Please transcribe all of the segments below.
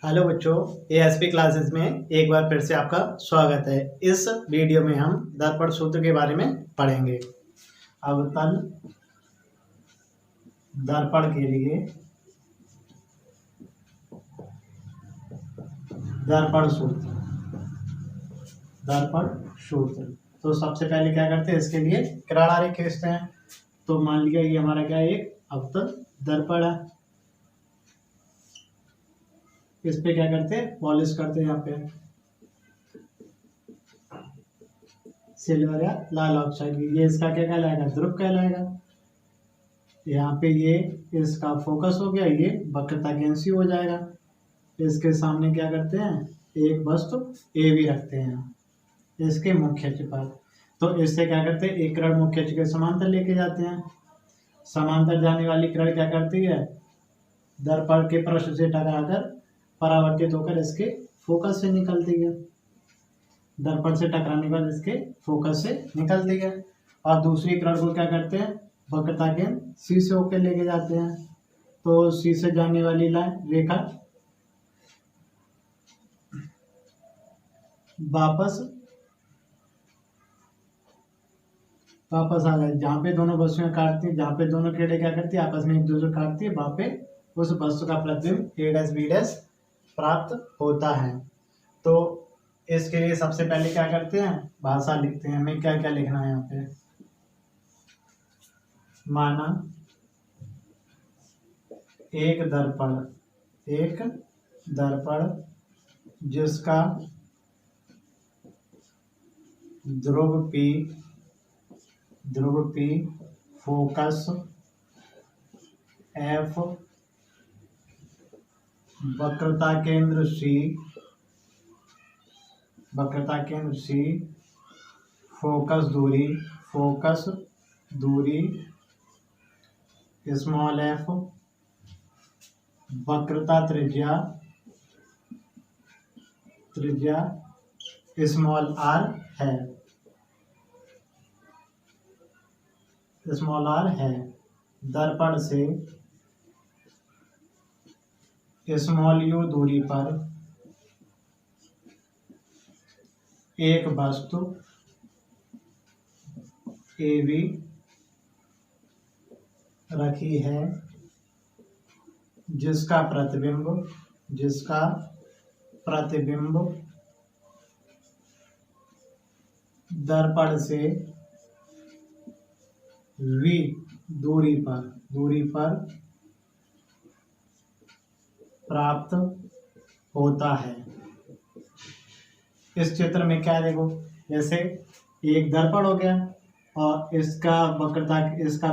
Hello बच्चों, ASP classes में एक बार फिर से आपका स्वागत है। इस वीडियो में हम दर्पण सूत्र के बारे में पढ़ेंगे। अवतल दर्पण के लिए दर्पण सूत्र। तो सबसे पहले क्या करते हैं, इसके लिए किरण आरेख खींचते हैं। तो मान लिया ये हमारा क्या है, एक अवतल दर्पण है। इस पे क्या करते हैं, पॉलिश करते हैं। यहाँ पे सिल्वर या लाल ऑक्साइड, ये इसका क्या कहलाएगा, ध्रुव कहलाएगा। यहाँ पे ये इसका फोकस हो गया, ये वक्रता केंद्र हो जाएगा। इसके सामने क्या करते हैं, एक वस्तु ए भी रखते हैं इसके मुख्य अक्ष पर। तो इससे क्या करते हैं, एक किरण मुख्य अक्ष के समांतर लेके जाते हैं। समांतर जाने वाली किरण क्या करती है, दर्पण के पृष्ठ से टकराकर परावर्तित होकर इसके फोकस से निकलती है। दर्पण से टकराने के बाद इसके फोकस से निकलती है। और दूसरी किरण को क्या करते हैं, वक्रता केंद्र सी से होकर लेके जाते हैं। तो सी से जाने वाली लाइन रेखा वापस आ जाए, जहाँ पे दोनों वस्तुएं काटती है, जहाँ पे दोनों किरणें क्या करती है, आपस में एक दूसरे काटती है, वहां पे उस वस्तु का प्रतिबिंब a', b' प्राप्त होता है। तो इसके लिए सबसे पहले क्या करते हैं, भाषा लिखते हैं। हमें क्या क्या लिखना है यहाँ पे, माना एक दर्पण जिसका ध्रुव P फोकस F वक्रता केंद्र C फोकस दूरी स्मॉल f वक्रता त्रिज्या स्मॉल r है। दर्पण से स्मॉल u दूरी पर एक वस्तु AB रखी है, जिसका प्रतिबिंब दर्पण से V दूरी पर प्राप्त होता है। इस चित्र में क्या देखो, जैसे एक दर्पण हो गया और इसका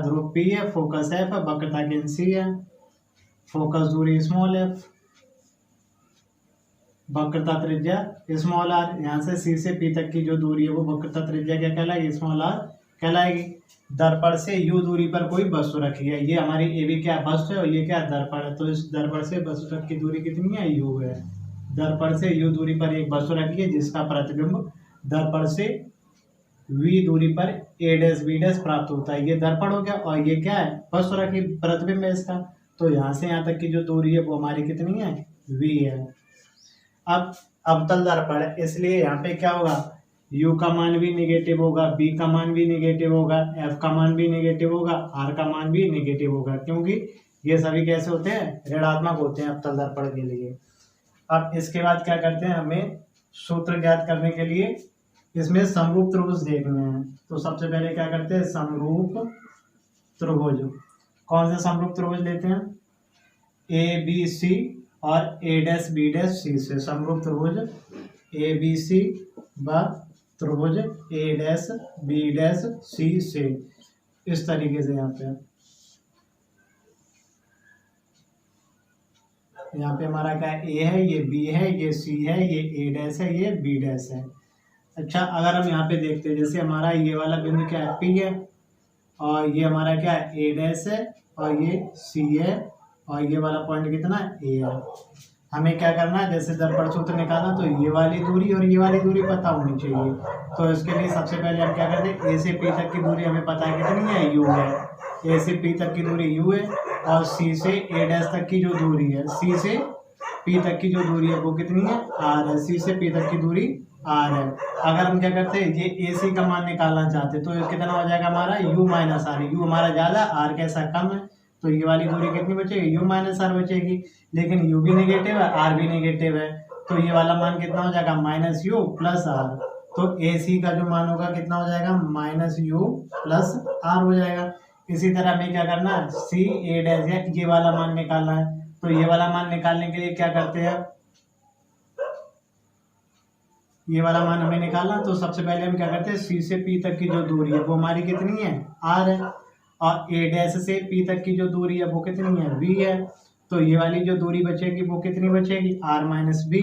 ध्रुव P है, फोकस F है, वक्रता केंद्र C है, फोकस दूरी स्मॉल f, वक्रता त्रिज्या स्मॉल r। यहाँ से C से P तक की जो दूरी है वो वक्रता त्रिज्या क्या कहलाएगी, स्मॉल r कहलाएगी। दर्पण से U दूरी पर कोई वस्तु रखी है, ये हमारी AB क्या वस्तु है और ये क्या दर्पण है। तो इस दर्पण से वस्तु तक की दूरी कितनी है, U है। दर्पण से U दूरी पर एक वस्तु रखी है, जिसका प्रतिबिंब दर्पण से V दूरी पर a', b' प्राप्त होता है। ये दर्पण हो गया और ये क्या है, वस्तु रखी, प्रतिबिंब है इसका। तो यहाँ से यहाँ तक की जो दूरी है वो हमारी कितनी है, V है। अब अवतल दर्पण है, इसलिए यहाँ पे क्या होगा, U का मान भी निगेटिव होगा, B का मान भी निगेटिव होगा, F का मान भी निगेटिव होगा, R का मान भी निगेटिव होगा, क्योंकि ये सभी कैसे होते हैं, ऋणात्मक होते हैं अवतल दर्पण के लिए। अब इसके बाद क्या करते हैं, हमें सूत्र ज्ञात करने के लिए इसमें समरूप त्रिभुज देखने हैं। तो सबसे पहले क्या करते हैं, समरूप त्रिभुज। कौन से समरूप त्रिभुज लेते हैं, ABC और a', b' C से। समरूप त्रिभुज ABC व त्रिभुज a', b' C से। इस तरीके से यहाँ पे हमारा क्या है, A है, ये B है, ये C है, ये a' है, ये b' है। अच्छा, अगर हम यहाँ पे देखते हैं, जैसे हमारा ये वाला बिंदु क्या है, P है, और ये हमारा क्या है, a' है, और ये C है, और ये वाला पॉइंट कितना है, A है। हमें क्या करना है, जैसे दर्पण सूत्र निकालना, तो ये वाली दूरी और ये वाली दूरी पता होनी चाहिए। तो इसके लिए सबसे पहले हम क्या करते हैं, A से P तक की दूरी हमें पता है कितनी है, U है। A से P तक की दूरी U है, और C से A' तक की जो दूरी है, C से पी तक की जो दूरी है वो कितनी है, आर है। सी से पी तक की दूरी आर है। अगर हम क्या करते हैं, ये ए सी का मान निकालना चाहते हैं तो ये कितना हो जाएगा हमारा, यू माइनस आर। यू हमारा ज़्यादा, आर कैसा कम है, तो ये वाली दूरी कितनी बचेगी, यू माइनस आर बचेगी। लेकिन यू भी नेगेटिव है, आर भी नेगेटिव है, तो ये वाला मान कितना हो जाएगा, माइनस यू प्लस आर। तो ए सी का जो मान होगा कितना हो जाएगा, माइनस यू प्लस आर हो जाएगा। इसी तरह हमें क्या करना है, सी ए डैश है, ये वाला मान निकालना है। तो ये वाला मान निकालने के लिए क्या करते हैं, ये वाला मान हमें निकालना। तो सबसे पहले हम क्या करते हैं, सी से पी तक की जो दूरी है वो हमारी कितनी है, आर है, और ए डैश से पी तक की जो दूरी है वो कितनी है, वी है। तो ये वाली जो दूरी बचेगी वो कितनी बचेगी, आर माइनस वी।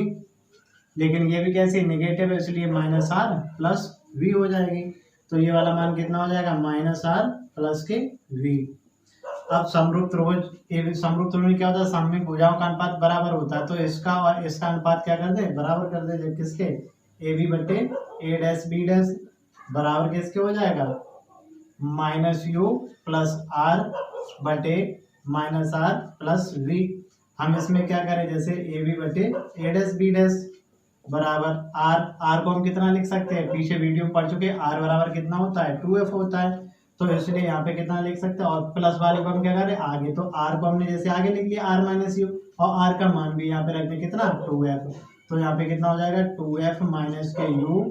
लेकिन ये भी कैसे, नेगेटिव है, इसलिए माइनस आर प्लस वी हो जाएगी। तो ये वाला मान कितना हो जाएगा, minus are plus K we. अब समरूप त्रिभुज, समरूप त्रिभुज में क्या होता है, सममित भुजाओं का अनुपात बराबर होता है। तो इसका और इसका अनुपात क्या कर दे, बराबर कर दे। किसके, ए बी बटे ए डैश बी डैश बराबर किसके हो जाएगा, माइनस यू प्लस आर बटे माइनस आर प्लस वी। हम इसमें क्या करें, जैसे ए बी बटे ए डैश बी डैश बराबर आर। आर को हम कितना लिख सकते हैं, पीछे वीडियो में पढ़ चुके हैं, आर बराबर कितना होता है, 2f होता है। तो इसलिए यहाँ पे कितना लिख सकते हैं, और प्लस वाले को हम क्या करें, आगे। तो आर को हमने जैसे आगे लिख लिया, आर माइनस यू, और आर का मान भी यहाँ पे रख दें कितना, 2f। तो यहाँ पे कितना हो जाएगा, 2f माइनस के यू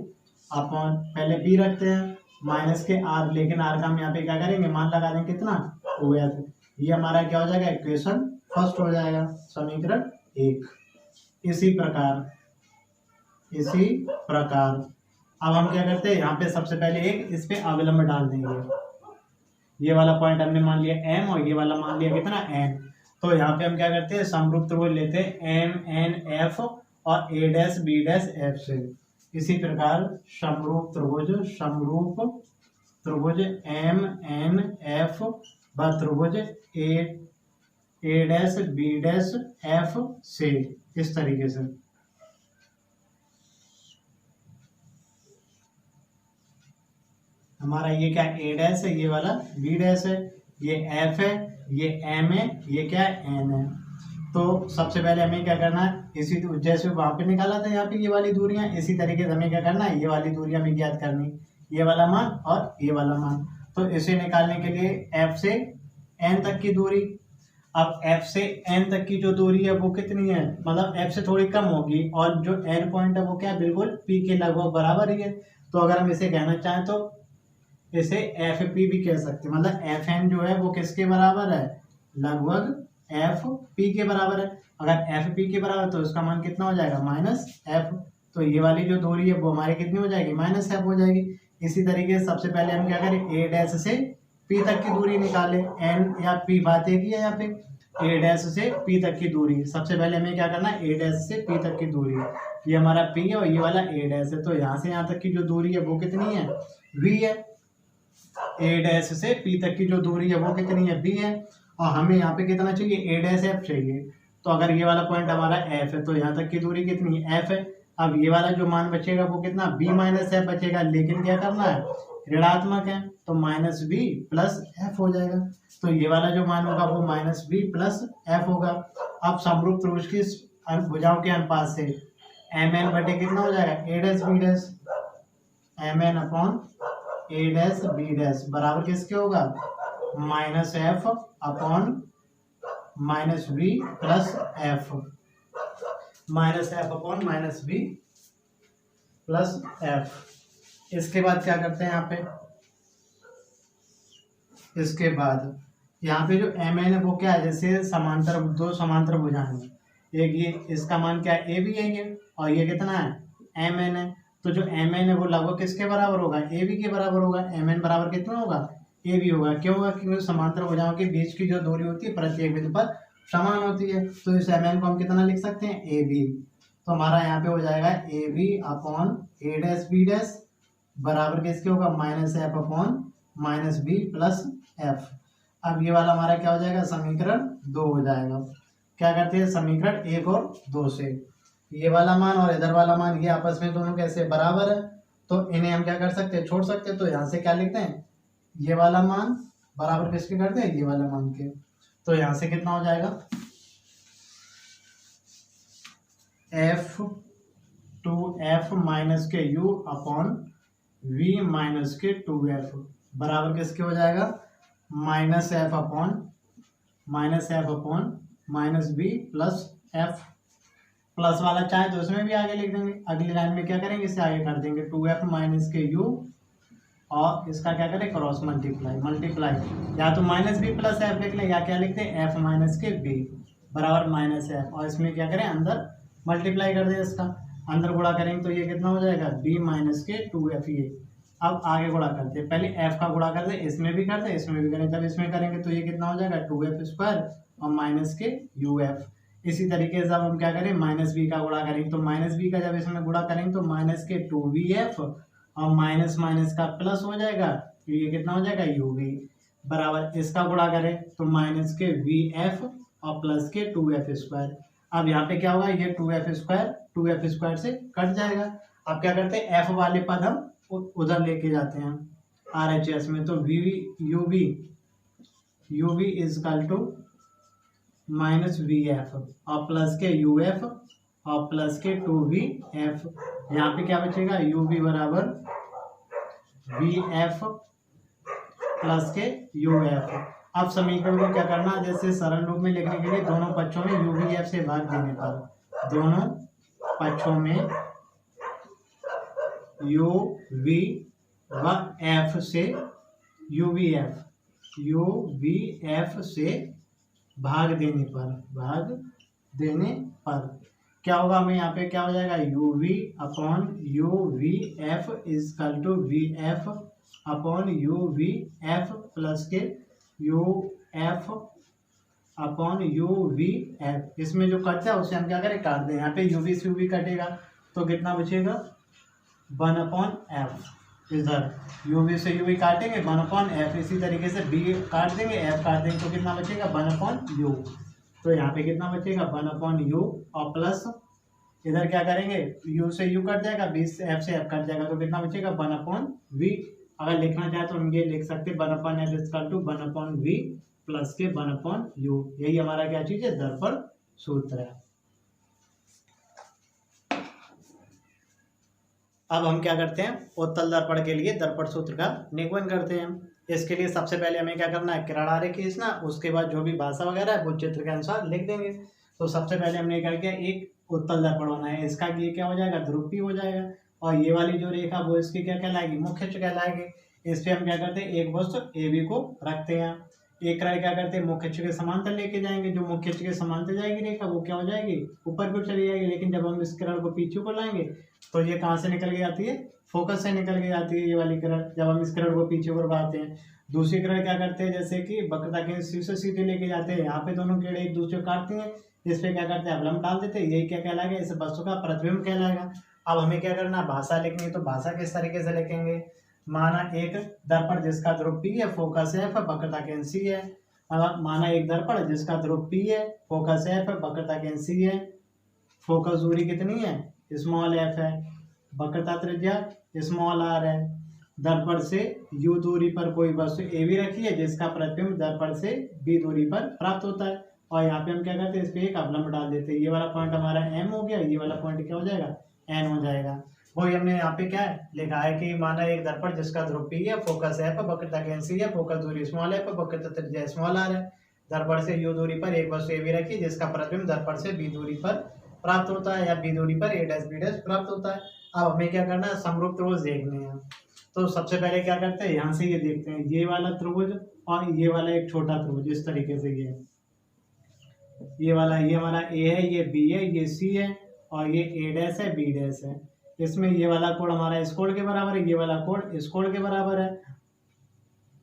अपॉन, पहले बी रखते हैं, माइनस के आर। लेकिन आर का हम यहाँ पे क्या करेंगे, मान लगा देंगे कितना, 2f। ये हमारा क्या हो जाएगा, इक्वेशन फर्स्ट हो जाएगा, समीकरण 1। इसी प्रकार अब हम क्या करते हैं, यहाँ पे सबसे पहले एक इस पे अवलंब डाल देंगे। ये वाला पॉइंट हमने मान लिया m, और ये वाला मान लिया कितना, n। तो यहाँ पे हम क्या करते हैं, समरूप त्रिभुज लेते हैं m n f और a dash b dash f से। इसी प्रकार समरूप त्रिभुज m n f व त्रिभुज a dash b dash f से, इस तरीके से। हमारा ये क्या, ए डैश है, ये वाला बी डैश है, ये एफ है, ये एम है, ये क्या है, एन है। तो सबसे पहले हमें क्या करना है, इसी जैसे वहां पे निकाला था यहाँ पे ये वाली दूरियां, इसी तरीके से हमें क्या करना है, ये वाली दूरियां हमें ज्ञात करनी, ये वाला मान और ये वाला मान। तो इसे निकालने के लिए एफ से एन तक की दूरी, अब एफ से एन तक की जो दूरी है वो कितनी है, मतलब एफ से थोड़ी कम होगी, और जो एन पॉइंट है वो क्या, बिल्कुल पी के लगभग बराबर ही है। तो अगर हम इसे कहना चाहें तो इसे एफ पी भी कह सकते हैं, मतलब एफ एन जो है वो किसके बराबर है, लगभग एफ पी के बराबर है। अगर एफ पी के बराबर तो इसका मान कितना हो जाएगा, माइनस एफ। तो ये वाली जो दूरी है वो हमारी कितनी हो जाएगी, माइनस एफ हो जाएगी। इसी तरीके से सबसे पहले हम क्या करें, ए डैश से पी तक की दूरी निकालें, एन या पी बात एक ही है यहाँ पे, ए डैश से पी तक की दूरी। सबसे पहले हमें क्या करना है, ए डैश से पी तक की दूरी, ये हमारा पी है और ये वाला ए डैश है। तो यहाँ से यहाँ तक की जो दूरी है वो कितनी है, वी है। ए डैश से पी तक की जो दूरी है वो कितनी है, बी है, और हमें यहाँ पे कितना चाहिए, ए डैश एफ चाहिए। तो अगर ये वाला पॉइंट हमारा एफ है तो यहाँ तक की दूरी कितनी है, एफ है। अब ये वाला जो मान बचेगा वो कितना, बी माइनस एफ बचेगा, लेकिन क्या करना है, ऋणात्मक है, तो माइनस बी प्लस एफ हो जाएगा। तो ये वाला जो मान होगा वो माइनस बी प्लस एफ होगा। अब समरूप त्रिभुज की भुजाओं के अनुपात से एम एन बटे कितना हो जाएगा, A dash B dash, M N upon A dash B dash बराबर किसके होगा, minus F upon minus B plus F, minus F upon minus B plus F. इसके बाद क्या करते हैं यहाँ पे, इसके बाद यहाँ पे जो एम एन है वो क्या है, जैसे समांतर, दो समांतर भुजाएं हैं, एक ये इसका मान क्या है, ए बी है ये, और ये कितना है, एम एन है। तो जो एम एन है वो लगभग किसके बराबर होगा, ए बी के बराबर होगा। एम एन बराबर कितना होगा, ए बी होगा। क्यों होगा, क्योंकि समांतर भुजाओं के बीच की जो दूरी होती है प्रत्येक बिंदु पर समान होती है। तो इस एम एन को हम कितना लिख सकते हैं, ए बी। तो हमारा यहाँ पे हो जाएगा A B upon A dash B dash बराबर किसके होगा, minus F upon minus B plus F. अब ये वाला हमारा क्या हो जाएगा, समीकरण 2 हो जाएगा। क्या करते हैं, समीकरण 1 और 2 से ये वाला मान और इधर वाला मान ये आपस में दोनों कैसे बराबर है, तो इन्हें हम क्या कर सकते हैं, छोड़ सकते हैं। तो यहाँ से क्या लिखते हैं, ये वाला मान बराबर किसके करते हैं, ये वाला मान के। तो यहाँ से कितना हो जाएगा, एफ टू एफ माइनस के यू अपॉन वी माइनस के टू एफ बराबर किसके हो जाएगा, minus F upon minus B plus F. Plus वाला चाहे तो उसमें भी आगे लिख देंगे, अगली लाइन में क्या करेंगे, इसे आगे कर देंगे, टू एफ माइनस के यू और इसका क्या करें, क्रॉस मल्टीप्लाई या तो माइनस बी प्लस एफ लिख लें या क्या लिखते हैं, एफ माइनस के बी बराबर माइनस एफ, और इसमें क्या करें, अंदर मल्टीप्लाई कर दें, इसका अंदर गुणा करेंगे तो ये कितना हो जाएगा, बी माइनस के टू एफ। ये अब आगे गुणा करते हैं, पहले एफ का गुणा कर दे, इसमें भी कर दे इसमें भी करें, जब इसमें करेंगे तो ये कितना हो जाएगा, टू एफ स्क्वायर और माइनस के यू एफ। इसी तरीके से अब हम क्या करें, माइनस बी का गुणा करेंगे तो माइनस बी का जब इसमें गुणा करेंगे तो माइनस के टू वी एफ और माइनस माइनस का प्लस हो जाएगा तो ये कितना हो जाएगा, यू वी बराबर इसका गुणा करें तो माइनस के वी एफ और plus K two F square. अब यहाँ पे क्या होगा, ये टू एफ स्क्वायर से कट जाएगा। अब क्या करते हैं, एफ वाले पद हम उधर लेके जाते हैं आर एच एस में, तो V U V is equal to minus V F और प्लस के यू एफ और plus K two V F. यहाँ पे क्या बचेगा, यू वी बराबर V F plus K U F. अब समीकरण को क्या करना, जैसे सरल रूप में लिखने के लिए दोनों पक्षों में यू वी एफ से भाग देने पर, दोनों पक्षों में यू वी व एफ से यू वी एफ से भाग देने पर क्या होगा, हमें यहाँ पे क्या हो जाएगा, U V upon U V F is equal to V F upon U V F plus K U F upon U V F. इसमें जो कटता है उसे हम क्या करें, काट दें। यहाँ पे यू वी से यू वी कटेगा तो कितना बचेगा, वन अपॉन एफ। इधर यू वी से यू वी काटेंगे, वन अपॉन एफ। इसी तरीके से बी काट देंगे, एफ काट देंगे तो कितना बचेगा, वन अपॉन यू। तो यहाँ पे कितना बचेगा, वन अपॉन यू और प्लस इधर क्या करेंगे, यू से यू कट जाएगा, बी से एफ कट जाएगा तो कितना बचेगा, वन अपॉन वी। अगर लिखना चाहे तो हम ये लिख सकते हैं, one upon F equal to one upon V plus K one upon U. यही हमारा क्या चीज है, दर्पण सूत्र है। अब हम क्या करते हैं, उत्तल दर्पण के लिए दर्पण सूत्र का निगमन करते हैं। इसके लिए सबसे पहले हमें क्या करना है, किरण आरेख खींचना, उसके बाद जो भी भाषा वगैरह है वो चित्र के अनुसार लिख देंगे। तो सबसे पहले हमने क्या किया, एक उत्तल दर्पण होना है, इसका ये क्या हो जाएगा, ध्रुव P हो जाएगा, और ये वाली जो रेखा वो इसकी क्या कहलाएगी, मुख्य अक्ष कहलाएगी। इस पे हम क्या करते हैं, एक वस्तु AB को रखते हैं, एक किरण क्या करते हैं, मुख्य अक्ष के समांतर लेके जाएंगे। जो मुख्य अक्ष के समांतर जाएगी रेखा वो क्या हो जाएगी, ऊपर की ओर चली जाएगी। लेकिन जब हम इस किरण को पीछे को लाएंगे तो ये कहाँ से निकल के जाती है, फोकस से निकल के जाती है ये वाली किरण, जब हम इस किरण को पीछे को बढ़ाते हैं। दूसरी किरण क्या करते हैं, जैसे कि वक्रता के से सीधे लेके जाते हैं, यहाँ पे दोनों किरण एक दूसरे को काटती हैं, इस पे क्या करते हैं, अवलंब डाल देते हैं, यही क्या कहलाएगा, इस वस्तु का प्रतिबिंब कहलाएगा। अब हमें क्या करना, भाषा लिखनी है, तो भाषा किस तरीके से लिखेंगे, माना एक दर्पण जिसका ध्रुव P है, फोकस F है, वक्रता के C है। माना एक दर्पण जिसका ध्रुव P है, फोकस F है, वक्रता के C है, फोकस दूरी कितनी है, स्मॉल f है, वक्रता त्रिज्या स्मॉल r है। दर्पण से u दूरी पर कोई वस्तु AB रखी है जिसका प्रतिबिंब दर्पण से B दूरी पर प्राप्त होता है। और यहाँ पे हम क्या करते हैं, इस पे एक अवलंब डाल देते हैं, ये वाला पॉइंट हमारा M हो गया, ये वाला पॉइंट क्या हो जाएगा, N हो जाएगा। वही हमने यहाँ पे क्या है लिखा है कि माना एक दर्पण जिसका ध्रुव P है, फोकस F है, वक्रता के C है, फोकस दूरी स्मॉल f है, वक्रता त्रिज्या स्मॉल r है। दर्पण से u दूरी पर एक वस्तु AB रखी जिसका प्रतिबिंब दर्पण से B दूरी पर प्राप्त होता है, या B दूरी पर A' प्राप्त होता है। अब हमें क्या करना है, समरूप त्रिभुज देखने हैं। तो सबसे पहले क्या करते हैं, यहाँ से ये देखते हैं, ये वाला त्रिभुज और ये वाला एक छोटा त्रिभुज, इस तरीके से ये वाला, ये हमारा A है, ये B है, ये C है, और ये A' है, B' है। इसमें ये वाला कोण हमारा इस कोण के बराबर है, ये वाला कोण इस कोण के बराबर है,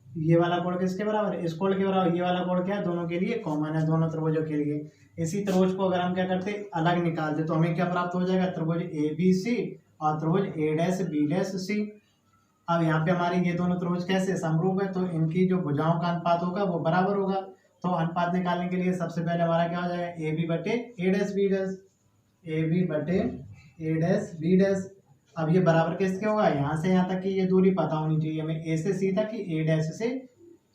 ये वाला कोण किसके बराबर है, इस कोण के बराबर। ये वाला कोण क्या है, दोनों के लिए कॉमन है, दोनों त्रिभुजों के लिए। इसी त्रिभुज को अगर हम क्या करते हैं, अलग निकालते तो हमें क्या प्राप्त हो जाएगा, त्रिभुज ABC और त्रिभुज A', B', C। अब यहाँ पे हमारे ये दोनों त्रिभुज कैसे समरूप है, तो इनकी जो भुजाओं का अनुपात होगा वो बराबर होगा। तो अनुपात निकालने के लिए सबसे पहले हमारा क्या हो जाएगा, AB बटे A', अब ये बराबर किसके होगा, यहाँ से यहाँ तक की ये दूरी पता होनी चाहिए हमें, A से C तक की, A' से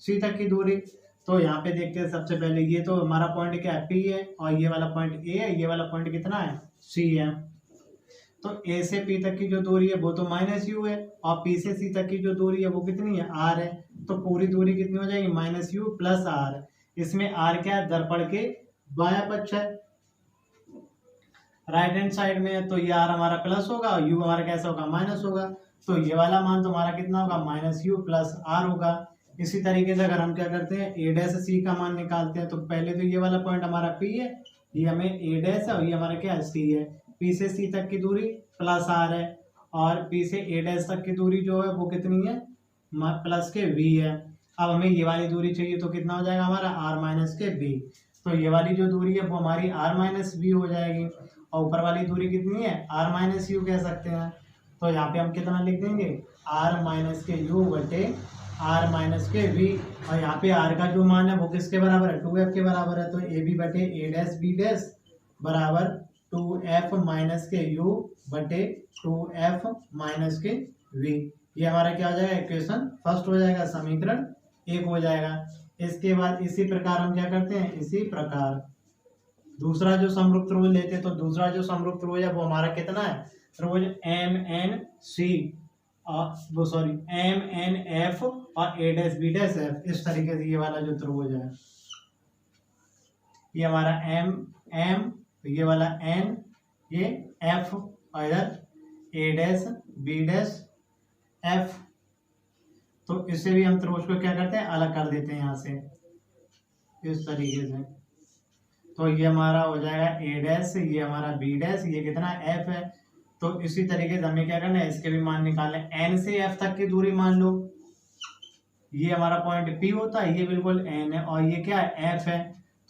C तक की दूरी। तो यहाँ पे देखते हैं सबसे पहले, ये तो हमारा पॉइंट क्या है, पी है, और ये वाला पॉइंट ए है, ये वाला पॉइंट कितना है, सी है। तो ए से पी तक की जो दूरी है वो तो माइनस यू है, और पी से सी तक की जो दूरी है वो कितनी है, आर है। तो पूरी दूरी कितनी हो जाएगी, माइनस यू प्लस आर। इसमें आर क्या है, दर्पण के बायां पक्ष है, राइट हैंड साइड में है, तो ये आर हमारा प्लस होगा और यू हमारा कैसा होगा, माइनस होगा। तो ये वाला मान तो हमारा कितना होगा, माइनस यू प्लस आर होगा। इसी तरीके से अगर हम क्या करते हैं, ए डैश सी का मान निकालते हैं, तो पहले तो ये वाला पॉइंट हमारा पी है, ये हमें ए डैश है, और ये हमारा क्या है, सी है। पी से सी तक की दूरी प्लस आर है, और पी से ए डैश तक की दूरी जो है वो कितनी है, प्लस के वी है। अब हमें ये वाली दूरी चाहिए, तो कितना हो जाएगा हमारा, आर माइनस के बी। तो ये वाली जो दूरी है वो हमारी आर माइनस बी हो जाएगी, और ऊपर वाली दूरी कितनी है, आर माइनस यू कह सकते हैं। तो यहाँ पे हम कितना लिख देंगे, आर माइनस के यू बटे आर माइनस के वी, और यहाँ पे आर का जो मान है वो किसके बराबर है, 2f के बराबर है। तो ए बी बटे ए डैश बी डैश बराबर 2f माइनस के यू बटे 2f माइनस के वी। ये हमारा क्या हो जाएगा, इक्वेशन फर्स्ट हो जाएगा, समीकरण 1 हो जाएगा। इसके बाद इसी प्रकार हम क्या करते हैं, इसी प्रकार दूसरा जो समरूप त्रिभुज लेते हैं, तो दूसरा जो समरूप त्रिभुज है वो हमारा कितना है, त्रिभुज एम एन सी और वो सॉरी एम एन एफ और ए डैश बी डैश एफ। इस तरीके से ये वाला जो त्रिभुज है, ये हमारा एम एम, ये वाला एन, ये एफ, और इधर ए डैश बी डैश एफ। तो इससे भी हम त्रिभुज को क्या करते हैं, अलग कर देते हैं यहाँ से इस तरीके से। तो ये हमारा हो जाएगा ए डैश, ये हमारा बी डैश, ये कितना एफ है। तो इसी तरीके से हमें क्या करना है, इसके भी मान निकालना है। एन से एफ तक की दूरी मान लो, ये हमारा पॉइंट पी होता है, ये बिल्कुल एन है, और ये क्या है, एफ है।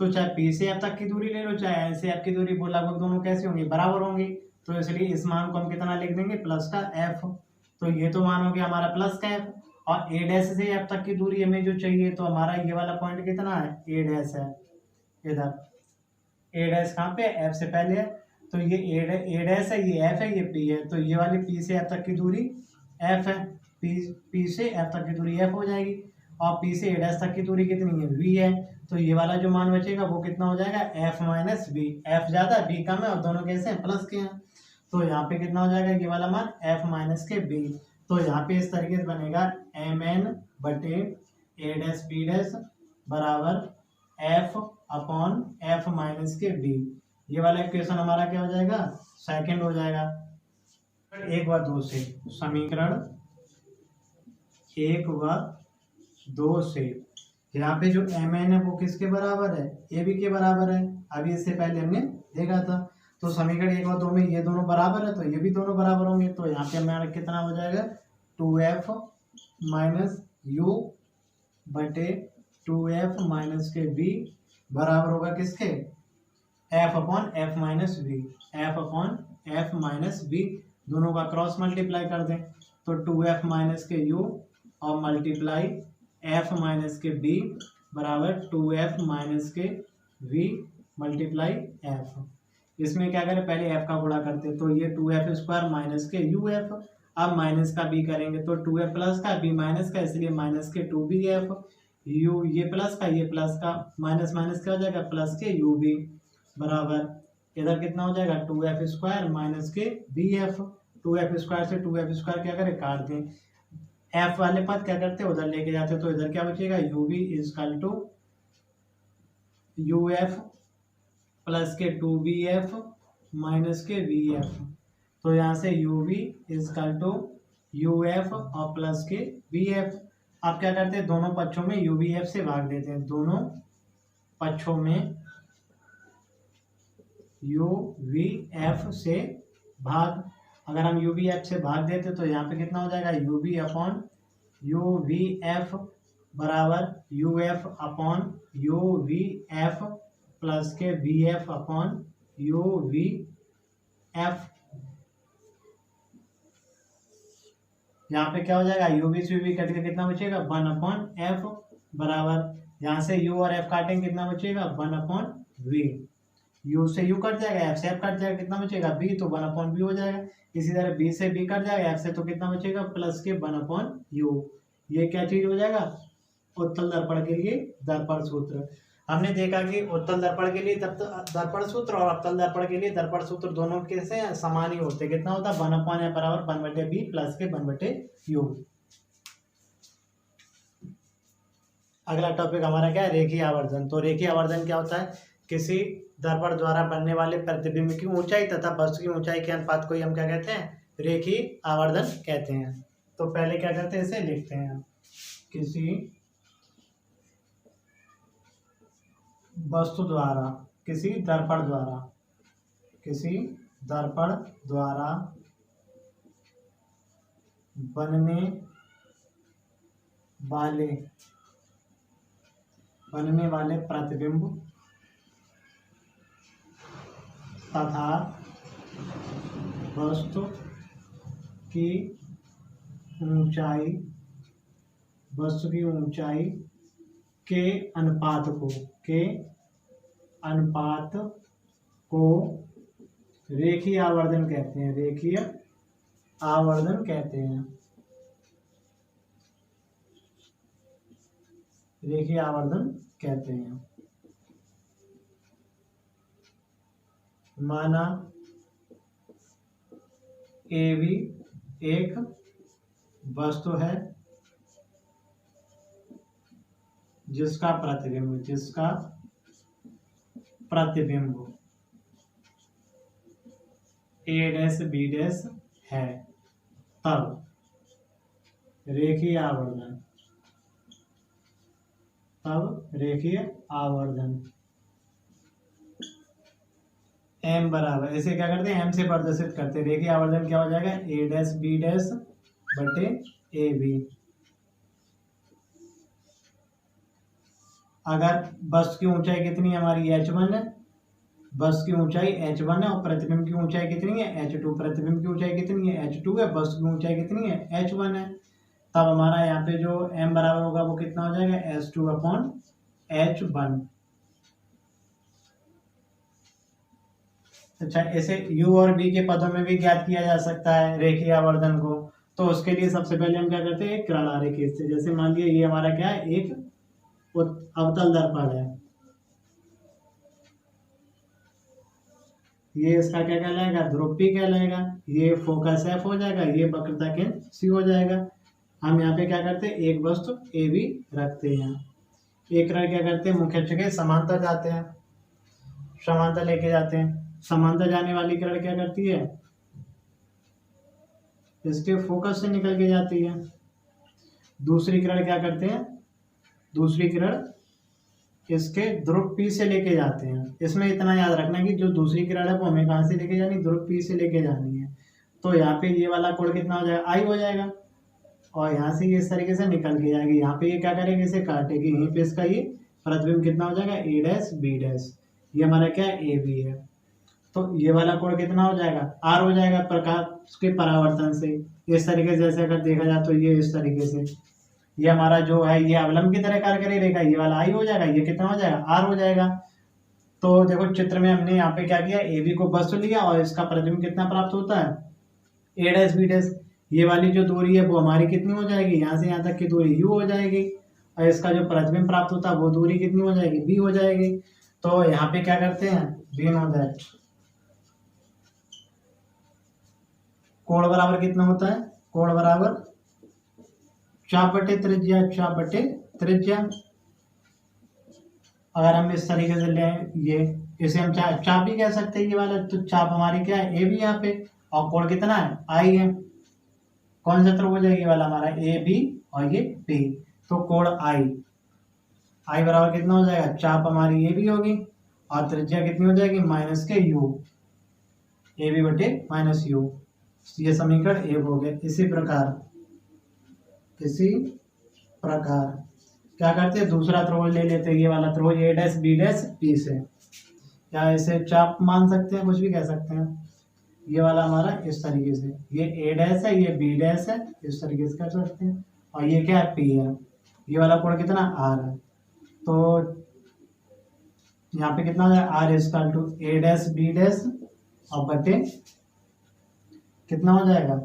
तो चाहे पी से एफ तक की दूरी ले लो, चाहे एन से एफ की दूरी, वो लगभग दोनों कैसे होंगी, बराबर होंगी। तो इसलिए इस मान को हम कितना लिख देंगे, प्लस का एफ। तो ये तो मान हो गया हमारा प्लस का एफ, और ए डैश से एफ तक की दूरी हमें जो चाहिए, तो हमारा ये वाला पॉइंट कितना है, ए डैश है। इधर ए डैश कहाँ पे, एफ से पहले है, तो ये ए डैश है, ये एफ है, ये पी है। तो ये वाली पी से एफ तक की दूरी एफ है, पी से एफ तक की दूरी एफ हो जाएगी, और पी से ए डैश तक की दूरी कितनी है, वी है। तो ये वाला जो मान बचेगा वो कितना हो जाएगा, एफ माइनस बी। एफ ज़्यादा है, बी कम है, और दोनों कैसे हैं, प्लस के हैं। तो यहाँ पे कितना हो जाएगा, ये वाला मान एफ माइनस के बी। तो यहाँ पे इस तरीके से बनेगा एम एन बटे ए डैश बी डैश बराबर एफ अपॉन एफ माइनस के बी। ये वाला इक्वेशन हमारा क्या हो जाएगा, सेकंड हो जाएगा। 1 व 2 से समीकरण 1 व 2 से यहाँ पे जो एम एन है वो किसके बराबर है, ए बी के बराबर है। अभी इससे पहले हमने देखा था। तो समीकरण 1 व 2 में ये दोनों बराबर है, तो ये भी दोनों बराबर होंगे। तो यहाँ पे हमारा कितना हो जाएगा, 2f माइनस यू बटे 2f माइनस के बी बराबर होगा किसके, F upon F minus B. F upon F minus B, दोनों का क्रॉस मल्टीप्लाई कर दें, तो 2f माइनस के यू और मल्टीप्लाई एफ माइनस के बी बराबर 2f माइनस के वी मल्टीप्लाई एफ। इसमें क्या करें, पहले एफ का गुणा करते, तो ये 2f स्क्वायर माइनस के यू एफ। अब माइनस का बी करेंगे, तो 2f प्लस का बी माइनस का, इसलिए माइनस के 2bf, यू ये प्लस का माइनस माइनस क्या हो जाएगा, प्लस के यू बी बराबर इधर कितना हो जाएगा, 2f स्क्वायर माइनस के बी एफ। 2f स्क्वायर से 2f स्क्वायर क्या करें, काट दें, एफ वाले पद क्या करते हैं, उधर लेके जाते हैं, तो इधर क्या बचेगा, U B equal to U F plus K 2bf minus K vf। तो यहाँ से U B equal to U F और प्लस के vf। आप क्या करते हैं, दोनों पक्षों में यू बी एफ से भाग देते हैं, दोनों पक्षों में यू वी एफ से भाग। अगर हम यू बी एफ से भाग देते तो यहाँ पे कितना हो जाएगा, U B upon U V F बराबर U F upon U V F plus K V F upon U V F. यहाँ पे क्या हो जाएगा, यू बी से यू वी कट के कितना बचेगा, 1 अपॉन एफ बराबर यहाँ से यू और एफ काटेंगे, कितना बचेगा, 1 अपॉन वी। यू से यू कट जाएगा, एफ से एफ कट जाएगा, कितना बचेगा, बी, तो 1 अपॉन बी हो जाएगा। इसी तरह बी से बी कट जाएगा, एफ से, तो कितना बचेगा, प्लस के 1 अपॉन यू। ये क्या चीज हो जाएगा, उत्तल दर्पण के लिए दर्पण सूत्र। हमने देखा कि उत्तल दर्पण के लिए दर्पण सूत्र और अवतल दर्पण के लिए दर्पण सूत्र दोनों कैसे हैं, समान ही होते हैं। कितना होता है, 1/n बराबर 1/b प्लस के 1/u। अगला टॉपिक हमारा क्या है, रेखीय आवर्धन। तो रेखीय आवर्धन क्या होता है, किसी दर्पण द्वारा बनने वाले प्रतिबिंब की ऊंचाई तथा वस्तु की ऊंचाई के अनुपात को ही हम क्या कहते हैं, रेखीय आवर्धन कहते हैं। तो पहले क्या करते हैं, इसे लिखते हैं, किसी वस्तु द्वारा, किसी दर्पण द्वारा बनने वाले प्रतिबिंब तथा वस्तु की ऊंचाई के अनुपात को रेखीय आवर्धन कहते हैं, रेखीय आवर्धन कहते हैं, रेखीय आवर्धन कहते हैं। माना ए भी एक वस्तु है जिसका प्रतिबिंब ए डैश बी डैश है, तब रेखीय आवर्धन एम बराबर, इसे क्या करते हैं, एम से प्रदर्शित करते हैं। रेखीय आवर्धन क्या हो जाएगा, ए डैश बी डैश बटे ए बी। अगर वस्तु की ऊंचाई कितनी है हमारी, h1 है, वस्तु की ऊंचाई h1 है और प्रतिबिंब की ऊंचाई कितनी है, h2। प्रतिबिंब की ऊंचाई कितनी है, h2 है, वस्तु की ऊंचाई कितनी है, h1 है। तब हमारा यहाँ पे जो m बराबर होगा वो कितना हो जाएगा, h2/h1। अच्छा, इसे u और v के पदों में भी ज्ञात किया जा सकता है रेखीय आवर्धन को। तो उसके लिए सबसे पहले हम क्या करते हैं, एक किरण आरेख से, जैसे मान लिया ये हमारा क्या है, एक अवतल दर्पण है, ये इसका क्या कहलाएगा, ध्रुव P कहलाएगा, ये फोकस F हो जाएगा, ये वक्रता केंद्र C हो जाएगा। हम यहाँ पे क्या करते हैं, एक वस्तु ए भी रखते हैं। एक किरण क्या करते हैं, मुख्य अक्ष के समांतर जाते हैं, समांतर लेके जाते हैं। समांतर जाने वाली किरण क्या करती है, इसके फोकस से निकल के जाती है। दूसरी किरण क्या करते हैं, दूसरी किरण इसके ध्रुव P से लेके जाते हैं। इसमें इतना याद रखना कि जो दूसरी किरण है वो हमें कहाँ से लेके जानी, ध्रुव P से लेके जानी है। तो यहाँ पे ये वाला कोण कितना हो जाएगा, I हो जाएगा, और यहाँ से ये इस तरीके से निकल के जाएगी। यहाँ पे ये क्या करेगी, इसे काटेगी, यहीं पे इसका ये प्रतिबिंब कितना हो जाएगा, ए डैश बी डैश, ये हमारा क्या है, ए बी है। तो ये वाला कोण कितना हो जाएगा, आर हो जाएगा, प्रकाश के परावर्तन से। इस तरीके से जैसे अगर देखा जाए तो ये इस तरीके से ये हमारा जो है ये अवलंब की तरह कार्य करेगा, ये वाला आई हो जाएगा, ये कितना हो जाएगा, आर हो जाएगा। तो देखो चित्र में हमने यहाँ पे क्या किया, ए बी को वस्तु लिया और इसका प्रतिबिंब कितना प्राप्त होता है, ए डैश बी डैश। ये वाली जो दूरी है वो हमारी कितनी हो जाएगी, यहाँ से यहाँ तक की दूरी यू हो जाएगी, और इसका जो प्रतिबिंब प्राप्त होता है वो दूरी कितनी हो जाएगी, बी हो जाएगी। तो यहाँ पे क्या करते हैं, बी नो दैट कोण बराबर कितना होता है, कोण बराबर चाप बटे त्रिज्या, चाप बटे त्रिज्या। अगर हम इस तरीके से लें, ये इसे हम चाप भी कह सकते हैं ये वाला। तो चाप हमारी क्या है, ए बी यहाँ पे, और कोण कितना है, आई है। कौन सा त्रिभुज है, ये वाला हमारा ए बी और ये बी। तो कोण आई, आई बराबर कितना हो जाएगा, चाप हमारी ए बी होगी और त्रिज्या कितनी हो जाएगी, माइनस के यू, ए बी बटे माइनस यू। ये समीकरण एक हो गया। इसी प्रकार क्या करते हैं, दूसरा त्रिभुज ले लेते हैं, ये वाला त्रिभुज ए डैश बी डैश पी से, या इसे चाप मान सकते हैं, कुछ भी कह सकते हैं। ये वाला हमारा इस तरीके से, ये ए डैश है, ये बी डैश है, इस तरीके से कर सकते हैं, और ये क्या है, पी है। ये वाला कोण कितना, आर है। तो यहाँ पे कितना हो जाएगा, R equal to A dash B dash और बटे कितना हो जाएगा,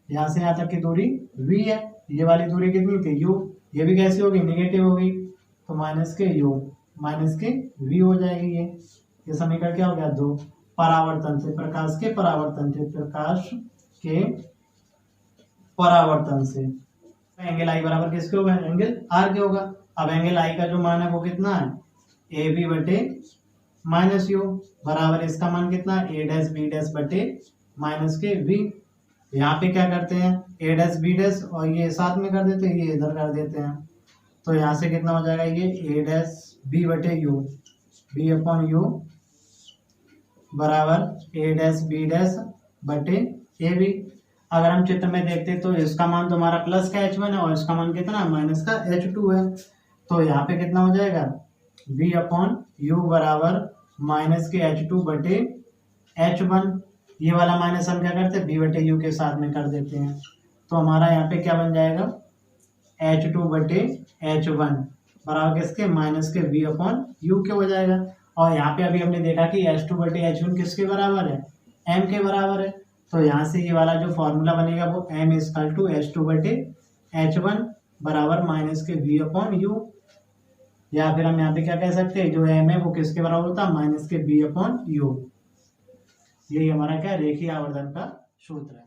यहाँ से यहाँ तक की दूरी v है, ये वाली दूरी कितनी थी, u, ये भी कैसी होगी, निगेटिव होगी, तो माइनस के यू माइनस के वी हो जाएगी। ये समीकरण क्या हो गया, 2। परावर्तन से, प्रकाश के परावर्तन से, प्रकाश के परावर्तन से एंगल आई बराबर किसके होगा, एंगल आर के होगा। अब एंगल आई का जो मान है वो कितना है, ए बी बटे माइनस यू बराबर इसका मान कितना है, ए डैश बी डैश बटे माइनस के वी। यहाँ पे क्या करते हैं, ए डैश बी डैश और ये साथ में कर देते हैं, ये इधर कर देते हैं, तो यहाँ से कितना हो जाएगा, ये ए डैश बी बटे यू, बी अपॉन यू बराबर ए डैश बी डैश बटे ए बी। अगर हम चित्र में देखते तो इसका मान तो हमारा प्लस का H1 है और इसका मान कितना माइनस का H2 है, तो यहाँ पे कितना हो जाएगा, B अपॉन यू बराबर माइनस के H2 बटे H1। ये वाला माइनस हम क्या करते हैं, B बटे यू के साथ में कर देते हैं, तो हमारा यहाँ पे क्या बन जाएगा, H2 बटे H1 बराबर किसके, माइनस के V अपॉन यू के हो जाएगा। और यहाँ पे अभी हमने देखा कि H2 बटे H1 किसके बराबर है, M के बराबर है, तो यहाँ से ये वाला जो फॉर्मूला बनेगा वो M इक्वल टू H2 बटे H1 बराबर माइनस के V अपॉन यू, या फिर हम यहाँ पे क्या कह सकते हैं, जो M है वो किसके बराबर होता है, माइनस के V अपॉन यू। यही हमारा क्या रेखीय आवर्धन का सूत्र है।